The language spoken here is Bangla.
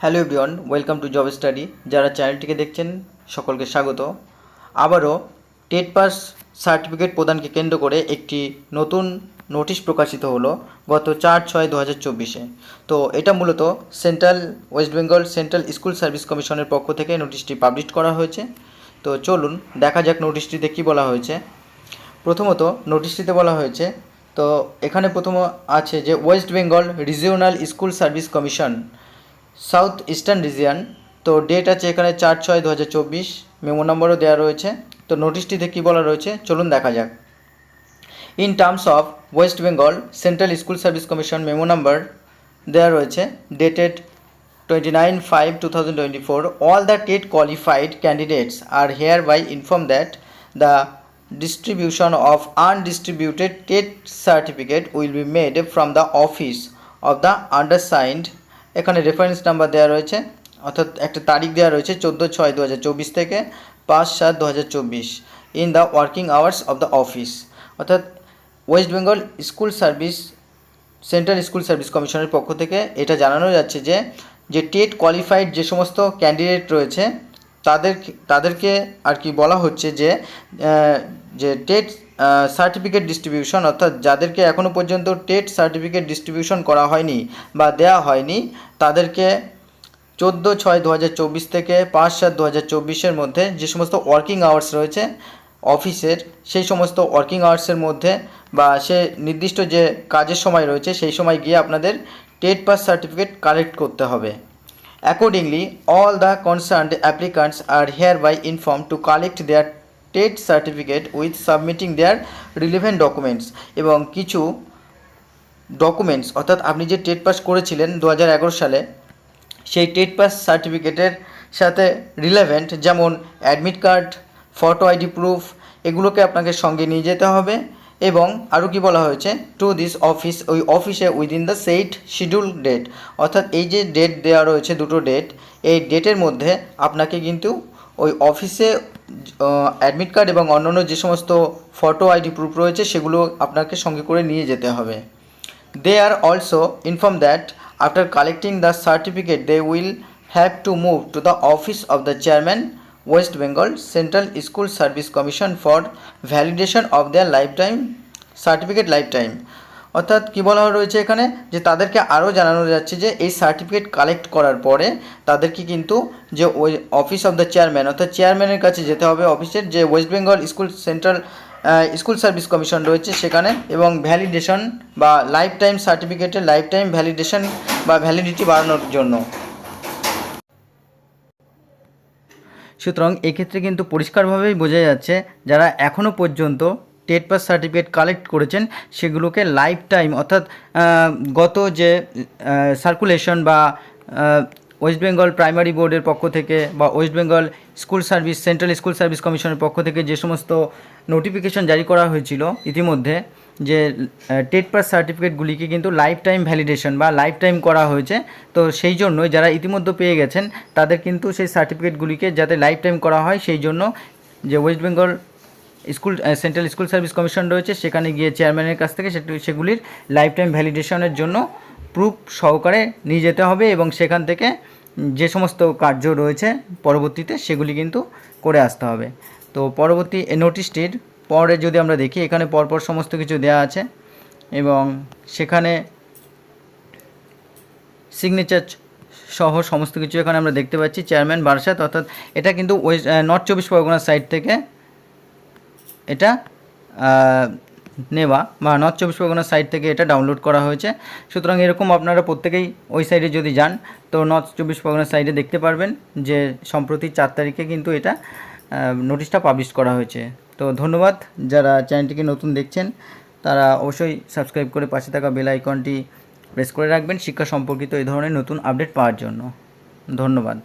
Hello everyone, welcome to job study. যারা চ্যানেলটিকে দেখছেন সকলকে স্বাগত। আবারও টেট পাস সার্টিফিকেট প্রদানকে কেন্দ্র করে একটি নতুন নোটিশ প্রকাশিত হলো গত 4/6/2024-এ। তো এটা মূলত central West Bengal central school service কমিশনের পক্ষ থেকে নোটিশটি পাবলিশ করা হয়েছে। তো চলুন দেখা যাক নোটিশটিতে কী বলা হয়েছে। প্রথমত নোটিশটিতে বলা হয়েছে, তো এখানে প্রথম আছে যে West Bengal regional school service commission south eastern region. তো ডেট আছে এখানে 4/6/2024, মেমো নম্বরও দেওয়া রয়েছে। তো নোটিশটিতে কী বলা রয়েছে চলুন দেখা যাক। In terms of West Bengal central school service commission memo number দেওয়া রয়েছে, dated 29/5/2024, all the TET qualified candidates are hereby informed that the distribution of undistributed TET certificate will be made from the office of the undersigned। এখানে রেফারেন্স নাম্বার দেওয়া রয়েছে, অর্থাৎ একটা তারিখ দেওয়া রয়েছে 14/6/2024 থেকে 5/7/2024 in the working hours of the office. অর্থাৎ West Bengal school service central school service কমিশনের পক্ষ থেকে এটা জানানো যাচ্ছে যে টেট কোয়ালিফাইড যে সমস্ত ক্যান্ডিডেট রয়েছে তাদেরকে আর কি বলা হচ্ছে যে টেট সার্টিফিকেট ডিস্ট্রিবিউশন, অর্থাৎ যাদেরকে এখনও পর্যন্ত টেট সার্টিফিকেট ডিস্ট্রিবিউশন করা হয়নি বা দেওয়া হয়নি তাদেরকে 14/6/2024 থেকে 5/7/2024-এর মধ্যে যে সমস্ত ওয়ার্কিং আওয়ার্স রয়েছে অফিসের, সেই সমস্ত ওয়ার্কিং আওয়ার্সের মধ্যে বা সে নির্দিষ্ট যে কাজের সময় রয়েছে সেই সময় গিয়ে আপনাদের টেট পাস সার্টিফিকেট কালেক্ট করতে হবে। Accordingly all the concerned applicants are hereby informed to collect their TET certificate with submitting their relevant documents। এবং কিছু ডকুমেন্টস, অর্থাৎ আপনি যে টেট পাস করেছিলেন 2011 সালে সেই টেট পাস সার্টিফিকেটের সাথে রিলেভেন্ট, যেমন admit card, photo ID proof, এগুলোকে আপনাকে সঙ্গে নিয়ে যেতে হবে। এবং আরও কি বলা হয়েছে, টু দিস অফিস, ওই অফিসে within the said schedule date, অর্থাৎ এই যে ডেট দেওয়া রয়েছে দুটো ডেট, এই ডেটের মধ্যে আপনাকে কিন্তু ওই অফিসে অ্যাডমিট কার্ড এবং অন্যান্য যে সমস্ত ফটো আইডি প্রুফ রয়েছে সেগুলো আপনাকে সঙ্গে করে নিয়ে যেতে হবে। They are also informed that after collecting the certificate they will have to move to the office of the chairman West Bengal Central School Service Commission for validation of their lifetime certificate lifetime। অর্থাৎ কী বলা রয়েছে এখানে, যে তাদেরকে আরও জানানো যাচ্ছে যে এই সার্টিফিকেট কালেক্ট করার পরে তাদেরকে কিন্তু যে ওই অফিস অফ দ্য চেয়ারম্যান, অর্থাৎ চেয়ারম্যানের কাছে যেতে হবে অফিসের, যে West Bengal central school service commission রয়েছে সেখানে, এবং ভ্যালিডেশন বা লাইফ টাইম সার্টিফিকেটের লাইফ টাইম ভ্যালিডেশন বা ভ্যালিডিটি বাড়ানোর জন্য। সুতরাং এক্ষেত্রে কিন্তু পরিষ্কারভাবেই বোঝা যাচ্ছে যারা এখনও পর্যন্ত টেট পাস সার্টিফিকেট কালেক্ট করেছেন সেগুলোকে লাইফ টাইম, অর্থাৎ গত যে সার্কুলেশন বা ওয়েস্ট বেঙ্গল প্রাইমারি বোর্ডের পক্ষ থেকে বা West Bengal school service central school service কমিশনের পক্ষ থেকে যে সমস্ত নোটিফিকেশন জারি করা হয়েছিল ইতিমধ্যে, যে টেট পাস সার্টিফিকেটগুলিকে কিন্তু লাইফ টাইম ভ্যালিডেশন বা লাইফ টাইম করা হয়েছে। তো সেই জন্যই যারা ইতিমধ্যে পেয়ে গেছেন তাদের কিন্তু সেই সার্টিফিকেটগুলিকে যাতে লাইফ টাইম করা হয় সেই জন্য যে West Bengal central school service commission রয়েছে সেখানে গিয়ে চেয়ারম্যানের কাছ থেকে সেগুলির লাইফ টাইম ভ্যালিডেশনের জন্য প্রুফ সহকারে নিয়ে যেতে হবে, এবং সেখান থেকে যে সমস্ত কার্য রয়েছে পরবর্তীতে সেগুলি কিন্তু করে আসতে হবে। তো পরবর্তী নোটিশটির পরে যদি আমরা দেখি, এখানে পরপর সমস্ত কিছু দেওয়া আছে এবং সেখানে সিগনেচার সহ সমস্ত কিছু এখানে আমরা দেখতে পাচ্ছি। চেয়ারম্যান বারাসাত, অর্থাৎ এটা কিন্তু নর্থ 24 পরগনার সাইড থেকে এটা নেওয়া বা নর্থ 24 পরগনার সাইট থেকে এটা ডাউনলোড করা হয়েছে। সুতরাং এরকম আপনারা প্রত্যেকেই ওই সাইডে যদি যান তো নর্থ 24 পরগনার সাইডে দেখতে পারবেন যে সম্প্রতি 4 তারিখে কিন্তু এটা নোটিশটা পাবলিশ করা হয়েছে। তো ধন্যবাদ, যারা চ্যানেলটিকে নতুন দেখছেন তারা অবশ্যই সাবস্ক্রাইব করে পাশে থাকা বেল আইকনটি প্রেস করে রাখবেন শিক্ষা সম্পর্কিত এই ধরনের নতুন আপডেট পাওয়ার জন্য। ধন্যবাদ।